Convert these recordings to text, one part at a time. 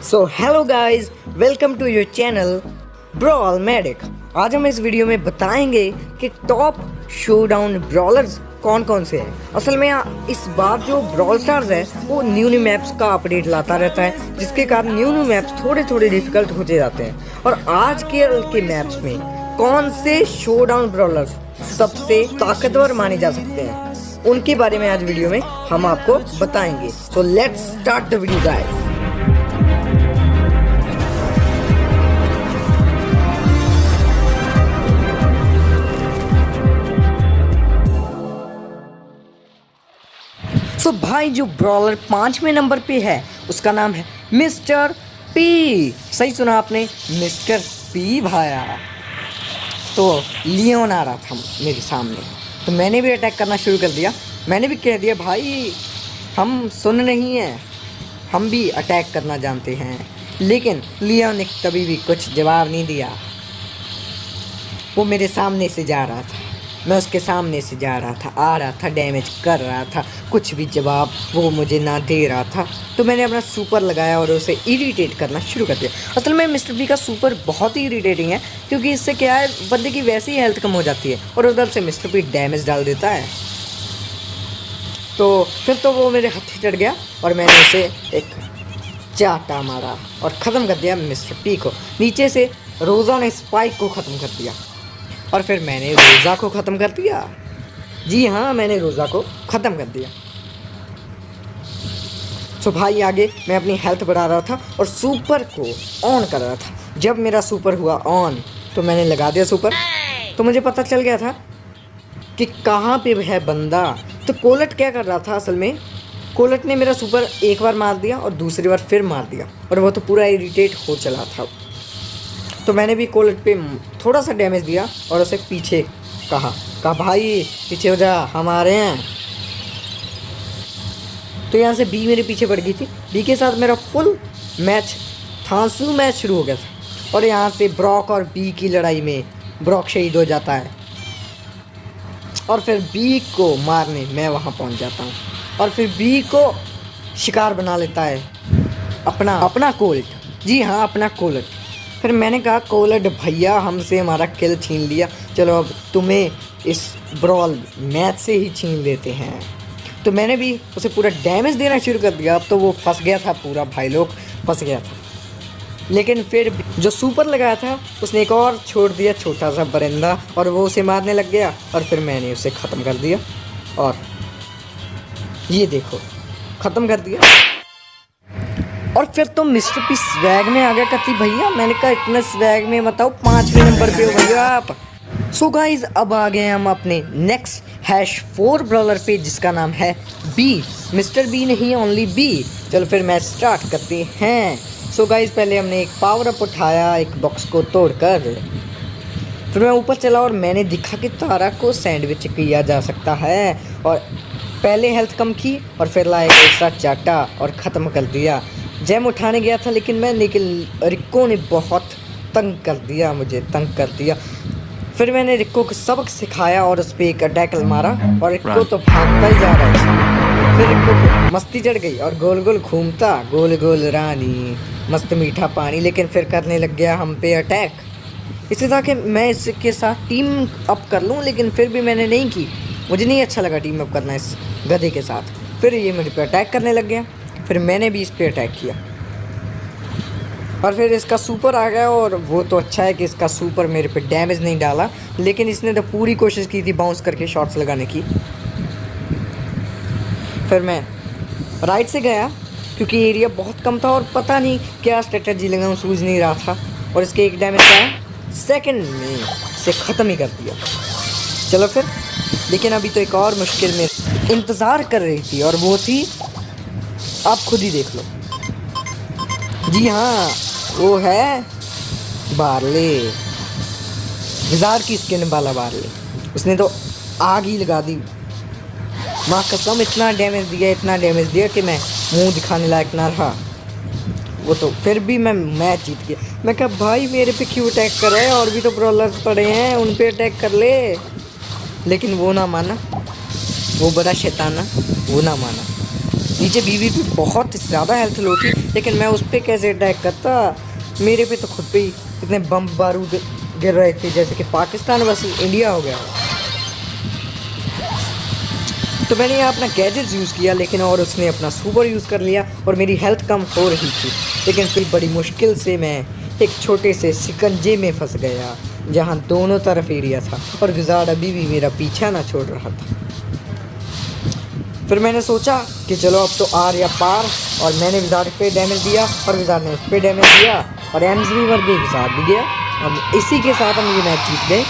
So hello guys, welcome to your channel Brawl Medic. आज हम इस वीडियो में बताएंगे कि टॉप शोडाउन ब्रॉलर्स कौन कौन से हैं। असल में इस बार जो ब्रॉल स्टार्स है वो न्यू मैप्स का अपडेट लाता रहता है, जिसके कारण न्यू मैप्स थोड़े थोड़े डिफिकल्ट होते जाते हैं। और आज के मैप्स में कौन से शोडाउन ब्रॉलर्स सबसे ताकतवर माने जा सकते हैं, उनके बारे में आज वीडियो में हम आपको बताएंगे। So let's start the video guys. तो भाई जो ब्रॉलर 5वें नंबर पे है उसका नाम है मिस्टर पी। सही सुना आपने, मिस्टर पी भाया। तो लियोन आ रहा था मेरे सामने, तो मैंने भी अटैक करना शुरू कर दिया। मैंने भी कह दिया भाई हम सुन नहीं हैं, हम भी अटैक करना जानते हैं। लेकिन लियोन ने कभी भी कुछ जवाब नहीं दिया। वो मेरे सामने से जा रहा था, मैं उसके सामने से जा रहा था, आ रहा था, डैमेज कर रहा था, कुछ भी जवाब वो मुझे ना दे रहा था। तो मैंने अपना सुपर लगाया और उसे इरिटेट करना शुरू कर दिया। असल में मिस्टर बी का सुपर बहुत ही इरिटेटिंग है, क्योंकि इससे क्या है, बंदे की वैसे ही हेल्थ कम हो जाती है और उधर से मिस्टर बी डैमेज डाल देता है। तो फिर तो वो मेरे हाथ चढ़ गया और मैंने उसे एक चाटा मारा और ख़त्म कर दिया मिस्टर पी को। नीचे से रोज़ा ने स्पाइक को ख़त्म कर दिया और फिर मैंने रोज़ा को ख़त्म कर दिया। जी हाँ, मैंने रोज़ा को ख़त्म कर दिया। तो भाई आगे मैं अपनी हेल्थ बढ़ा रहा था और सुपर को ऑन कर रहा था। जब मेरा सुपर हुआ ऑन तो मैंने लगा दिया सुपर, तो मुझे पता चल गया था कि कहाँ पे है बंदा। तो कोलट क्या कर रहा था, असल में कोलट ने मेरा सुपर एक बार मार दिया और दूसरी बार फिर मार दिया, और वो तो पूरा इरिटेट हो चला था। तो मैंने भी कोलट पे थोड़ा सा डैमेज दिया और उसे पीछे कहा भाई पीछे हो जा, हम आ रहे हैं। तो यहाँ से बी मेरे पीछे पड़ गई थी। बी के साथ मेरा फुल मैच थांसू मैच शुरू हो गया था, और यहाँ से ब्रॉक और बी की लड़ाई में ब्रॉक शहीद हो जाता है और फिर बी को मारने मैं वहाँ पहुँच जाता हूँ, और फिर बी को शिकार बना लेता है अपना कोल्ट। जी हाँ, अपना कोल्ट। फिर मैंने कहा कोलट भैया हमसे हमारा किल छीन लिया, चलो अब तुम्हें इस ब्रॉल मैच से ही छीन लेते हैं। तो मैंने भी उसे पूरा डैमेज देना शुरू कर दिया। अब तो वो फंस गया था, पूरा भाई लोग फंस गया था। लेकिन फिर जो सुपर लगाया था उसने एक और छोड़ दिया छोटा सा परिंदा, और वो उसे मारने लग गया और फिर मैंने उसे ख़त्म कर दिया। और ये देखो, ख़त्म कर दिया। और फिर तो मिस्टर पी स्वैग में आ गया कति भैया। मैंने कहा इतना स्वैग में बताओ, 5वें नंबर पे हो भैया आप। सो गाइज अब आ गए हम अपने नेक्स्ट #4 ब्रॉलर पे, जिसका नाम है बी। मिस्टर बी नहीं, ओनली बी। चलो फिर मैच स्टार्ट करते हैं। सो गाइज पहले हमने एक पावर अप उठाया, एक बॉक्स को तोड़कर। फिर मैं ऊपर चला और मैंने दिखा कि तारा को सैंडविच किया जा सकता है, और पहले हेल्थ कम की और फिर लाया ऐसा चाटा और ख़त्म कर दिया। जैम उठाने गया था लेकिन रिक्को ने बहुत तंग कर दिया, मुझे तंग कर दिया। फिर मैंने रिक्को को सबक सिखाया और उस पर एक अटैक मारा, और रिक्को तो भागता ही जा रहा था। फिर रिक्को को मस्ती चढ़ गई और गोल गोल घूमता, गोल गोल रानी मस्त मीठा पानी। लेकिन फिर करने लग गया हम पे अटैक। इसी था कि मैं इसके साथ टीम अप कर लूँ, लेकिन फिर भी मैंने नहीं की। मुझे नहीं अच्छा लगा टीम अप करना इस गधे के साथ। फिर ये मेरे पे अटैक करने लग गया, फिर मैंने भी इस पे अटैक किया, और फिर इसका सुपर आ गया। और वो तो अच्छा है कि इसका सुपर मेरे पे डैमेज नहीं डाला, लेकिन इसने तो पूरी कोशिश की थी बाउंस करके शॉट्स लगाने की। फिर मैं राइट से गया क्योंकि एरिया बहुत कम था और पता नहीं क्या स्ट्रेटजी लगाऊं, सूझ नहीं रहा था। और इसके एक डैमेज का सेकंड में से ख़त्म ही कर दिया। चलो फिर, लेकिन अभी तो एक और मुश्किल में इंतज़ार कर रही थी, और वो थी, आप खुद ही देख लो। जी हाँ, वो है बार्ले, विज़ार्ड की स्किन वाला बार्ले। उसने तो आग ही लगा दी। माँ कसम इतना डैमेज दिया कि मैं मुंह दिखाने लायक ना रहा। वो तो फिर भी मैं मैच जीत गया। मैं कहा भाई मेरे पे क्यों अटैक कर रहे हैं, और भी तो ब्रॉलर्स पड़े हैं, उन पे अटैक कर ले। लेकिन वो ना माना, वो बड़ा शैताना, वो ना माना। नीचे बीवी पे बहुत ज़्यादा हेल्थ लो थी, लेकिन मैं उस पर कैसे अटैक करता। मेरे पे तो खुद पे ही इतने बम बारूद गिर रहे थे जैसे कि पाकिस्तान वर्सेस इंडिया हो गया। तो मैंने यहाँ अपना गैजेट्स यूज़ किया, लेकिन और उसने अपना सुपर यूज़ कर लिया और मेरी हेल्थ कम हो रही थी। लेकिन फिर बड़ी मुश्किल से मैं एक छोटे से शिकंजे में फंस गया जहाँ दोनों तरफ एरिया था और विजार्ड अभी भी मेरा पीछा ना छोड़ रहा था। फिर मैंने सोचा कि चलो अब तो आर या पार, और मैंने विजार्ड पे डैमेज दिया और विजार्ड ने उस पर डैमेज दिया और एम्स भी मर गई, विजार्ड भी गया। अब इसी के साथ हम ये मैच जीत गए।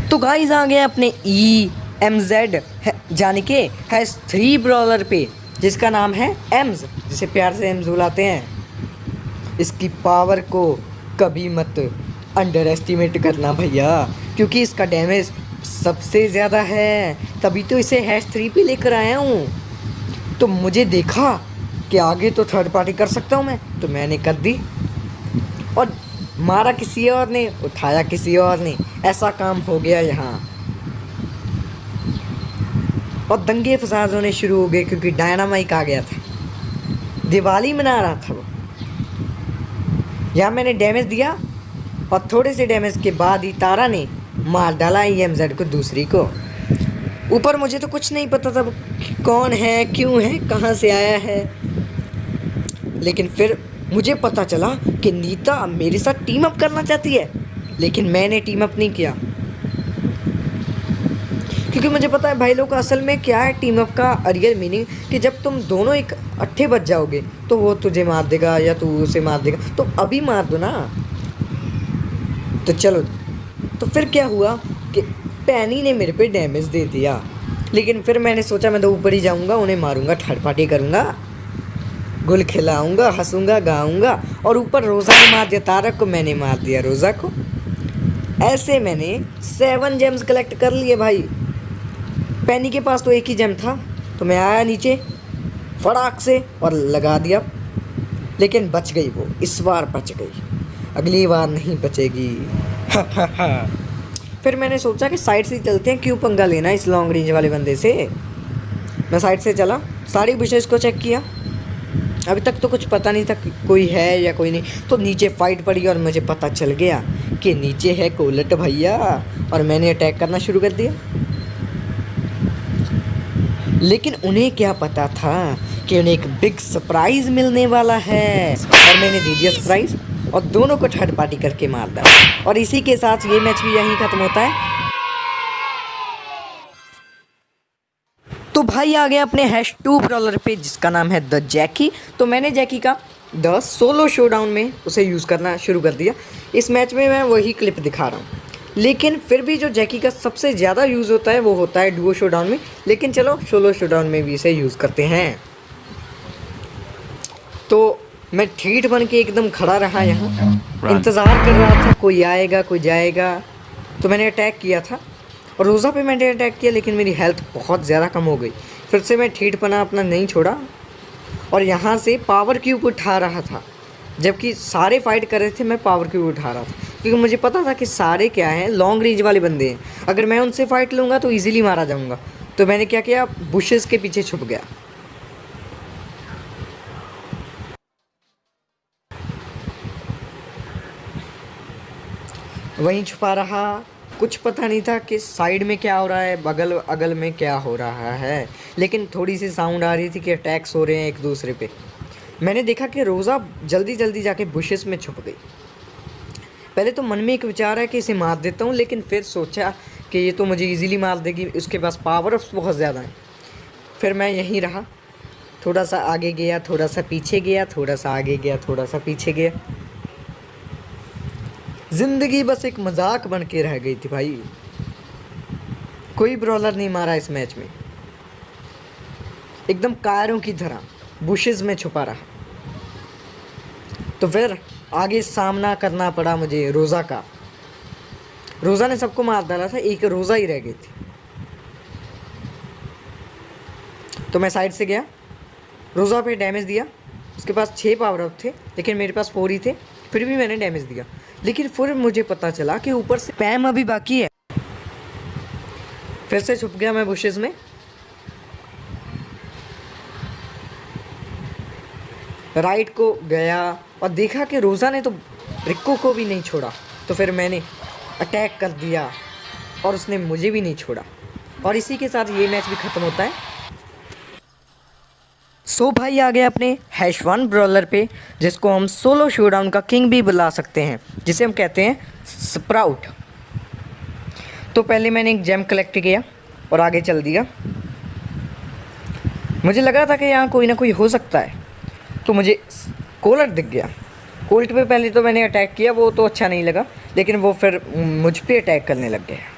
तो गाइस आ गए अपने EMZ जाने के #3 ब्रॉलर पे, जिसका नाम है एम्स, जिसे प्यार से एम्स बुलाते हैं। इसकी पावर को कभी मत अंडर एस्टिमेट करना भैया, क्योंकि इसका डैमेज सबसे ज़्यादा है, तभी तो इसे #3 पे लेकर आया हूँ। तो मुझे देखा कि आगे तो थर्ड पार्टी कर सकता हूँ मैं, तो मैंने कर दी और मारा किसी और ने, उठाया किसी और ने, ऐसा काम हो गया यहाँ। और दंगे फसाद होने शुरू हो गए क्योंकि डायनामाइक आ गया था, दिवाली मना रहा था वो। यहाँ मैंने डैमेज दिया और थोड़े से डैमेज के बाद ही तारा ने मार डाला EMZ को, दूसरी को। ऊपर मुझे तो कुछ नहीं पता था कौन है, क्यों है, कहाँ से आया है। लेकिन फिर मुझे पता चला कि नीता मेरे साथ टीम अप करना चाहती है, लेकिन मैंने टीम अप नहीं किया क्योंकि मुझे पता है भाई लोग असल में क्या है टीम अप का रियल मीनिंग, कि जब तुम दोनों एक अट्ठे बच जाओगे तो वो तुझे मार देगा या तू उसे मार देगा, तो अभी मार दो ना। तो चलो, तो फिर क्या हुआ कि पैनी ने मेरे पे डैमेज दे दिया, लेकिन फिर मैंने सोचा मैं तो ऊपर ही जाऊंगा, उन्हें मारूंगा, थर्ड पार्टी करूंगा, गुल खिलाऊंगा, हंसूंगा, गाऊंगा। और ऊपर रोज़ा ने मार दिया तारक को, मैंने मार दिया रोज़ा को। ऐसे मैंने 7 जेम्स कलेक्ट कर लिए भाई। पैनी के पास तो एक ही जेम था, तो मैं आया नीचे फटाक से और लगा दिया, लेकिन बच गई वो, इस बार बच गई, अगली बार नहीं बचेगी। फिर मैंने सोचा कि साइड से चलते हैं, क्यों पंगा लेना इस लॉन्ग रेंज वाले बंदे से। मैं साइड से चला, सारी बुशेस को चेक किया, अभी तक तो कुछ पता नहीं था कि कोई है या कोई नहीं। तो नीचे फाइट पड़ी और मुझे पता चल गया कि नीचे है कोलट भैया, और मैंने अटैक करना शुरू कर दिया। लेकिन उन्हें क्या पता था कि उन्हें एक बिग सरप्राइज़ मिलने वाला है, और मैंने दे दिया सरप्राइज़ और दोनों को थर्ड पार्टी करके मार डाला। और इसी के साथ ये मैच भी यहीं ख़त्म होता है। तो भाई आ गया अपने #2 ब्रॉलर पे, जिसका नाम है द जैकी। तो मैंने जैकी का द सोलो शोडाउन में उसे यूज़ करना शुरू कर दिया। इस मैच में मैं वही क्लिप दिखा रहा हूँ, लेकिन फिर भी जो जैकी का सबसे ज़्यादा यूज़ होता है वो होता है डुओ शोडाउन में, लेकिन चलो सोलो शोडाउन में भी इसे यूज़ करते हैं। तो मैं ठीठ बन के एकदम खड़ा रहा यहाँ, इंतज़ार कर रहा था कोई आएगा कोई जाएगा। तो मैंने अटैक किया था और रोज़ा पे मैंने अटैक किया, लेकिन मेरी हेल्थ बहुत ज़्यादा कम हो गई। फिर से मैं ठीठ पना अपना नहीं छोड़ा और यहाँ से पावर क्यूब उठा रहा था, जबकि सारे फाइट कर रहे थे, मैं पावर क्यूब उठा रहा था क्योंकि मुझे पता था कि सारे क्या हैं, लॉन्ग रेंज वाले बंदे हैं। अगर मैं उनसे फाइट लूँगा तो ईजिली मारा जाऊँगा। तो मैंने क्या किया, बुशेस के पीछे छुप गया। वहीं छुपा रहा, कुछ पता नहीं था कि साइड में क्या हो रहा है, बगल अगल में क्या हो रहा है, लेकिन थोड़ी सी साउंड आ रही थी कि अटैक्स हो रहे हैं एक दूसरे पे। मैंने देखा कि रोज़ा जल्दी जल्दी जाके बुशेस में छुप गई। पहले तो मन में एक विचार है कि इसे मार देता हूँ, लेकिन फिर सोचा कि ये तो मुझे इजीली मार देगी, उसके पास पावर अप्स बहुत ज़्यादा हैं। फिर मैं यहीं रहा, थोड़ा सा आगे गया, थोड़ा सा पीछे गया, थोड़ा सा आगे गया, थोड़ा सा पीछे गया। ज़िंदगी बस एक मजाक बन के रह गई थी भाई। कोई ब्रॉलर नहीं मारा इस मैच में, एकदम कायरों की तरह बुशेस में छुपा रहा। तो फिर आगे सामना करना पड़ा मुझे रोज़ा का। रोज़ा ने सबको मार डाला था, एक रोज़ा ही रह गई थी। तो मैं साइड से गया, रोज़ा पे डैमेज दिया। उसके पास 6 पावर अप थे, लेकिन मेरे पास 4 ही थे, फिर भी मैंने डैमेज दिया। लेकिन फिर मुझे पता चला कि ऊपर से स्पैम अभी बाकी है। फिर से छुप गया मैं बुशेस में। राइट को गया और देखा कि रोज़ा ने तो रिक्को को भी नहीं छोड़ा, तो फिर मैंने अटैक कर दिया और उसने मुझे भी नहीं छोड़ा, और इसी के साथ ये मैच भी ख़त्म होता है। सो भाई आ गए अपने हैश1 ब्रॉलर पे, जिसको हम सोलो शोडाउन का किंग भी बुला सकते हैं, जिसे हम कहते हैं स्प्राउट। तो पहले मैंने एक जेम कलेक्ट किया और आगे चल दिया। मुझे लगा था कि यहाँ कोई ना कोई हो सकता है, तो मुझे कोलट दिख गया। कोल्ट पे पहले तो मैंने अटैक किया, वो तो अच्छा नहीं लगा, लेकिन वो फिर मुझ पे अटैक करने लग गया।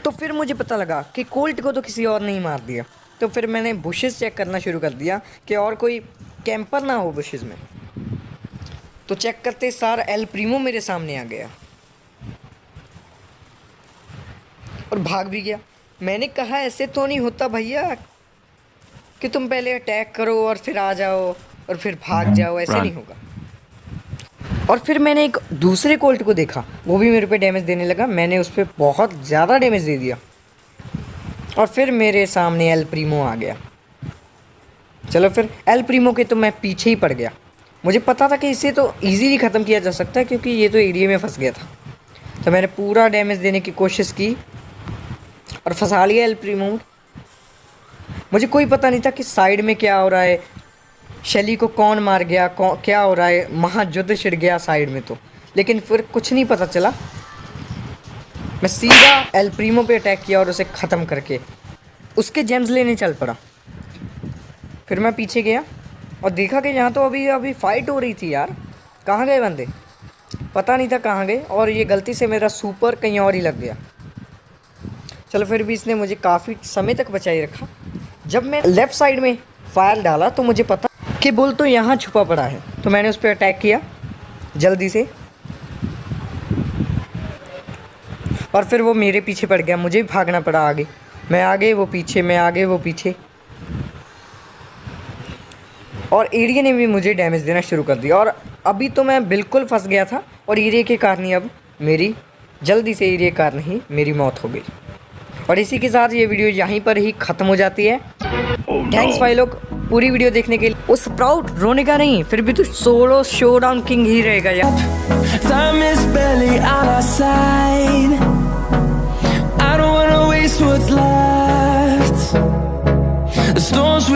तो फिर मुझे पता लगा कि कोल्ट को तो किसी और ने ही मार दिया। तो फिर मैंने बुशेस चेक करना शुरू कर दिया कि और कोई कैंपर ना हो बुशेस में। तो चेक करते सार एल प्रीमो मेरे सामने आ गया और भाग भी गया। मैंने कहा ऐसे तो नहीं होता भैया कि तुम पहले अटैक करो और फिर आ जाओ और फिर भाग जाओ, ऐसे नहीं होगा। और फिर मैंने एक दूसरे कोल्ट को देखा, वो भी मेरे पे डैमेज देने लगा। मैंने उस पर बहुत ज़्यादा डैमेज दे दिया और फिर मेरे सामने एल प्रीमो आ गया। चलो फिर एल प्रीमो के तो मैं पीछे ही पड़ गया। मुझे पता था कि इसे तो इजीली ख़त्म किया जा सकता है, क्योंकि ये तो एरिया में फंस गया था। तो मैंने पूरा डैमेज देने की कोशिश की और फंसा लिया एल प्रीमो। मुझे कोई पता नहीं था कि साइड में क्या हो रहा है, शैली को कौन मार गया, क्या हो रहा है, महायुद्ध छिड़ गया साइड में। तो लेकिन फिर कुछ नहीं पता चला। मैं सीधा एल प्रीमो पे अटैक किया और उसे ख़त्म करके उसके जेम्स लेने चल पड़ा। फिर मैं पीछे गया और देखा कि यहाँ तो अभी फाइट हो रही थी यार। कहाँ गए बंदे, पता नहीं था कहाँ गए, और ये गलती से मेरा सुपर कहीं और ही लग गया। चलो फिर भी इसने मुझे काफ़ी समय तक बचाई रखा। जब मैं लेफ़्ट साइड में फायर डाला तो मुझे पता कि बुल तो यहाँ छुपा पड़ा है, तो मैंने उस पर अटैक किया जल्दी से, और फिर वो मेरे पीछे पड़ गया। मुझे भागना पड़ा आगे, मैं आगे वो पीछे, मैं आगे वो पीछे, और एरिया ने भी मुझे डैमेज देना शुरू कर दिया। और अभी तो मैं बिल्कुल फंस गया था, और एरिया के कारण ही अब मेरी जल्दी से एरिया के कारण ही मेरी मौत हो गई। और इसी के साथ ये वीडियो यहीं पर ही ख़त्म हो जाती है। थैंक्स भाई लोग पूरी वीडियो देखने के लिए। वो स्प्राउट रोने का नहीं, फिर भी तो सोलो शोडाउन किंग ही रहेगा यार। Time is barely on our side. I don't wanna waste what's left. The storms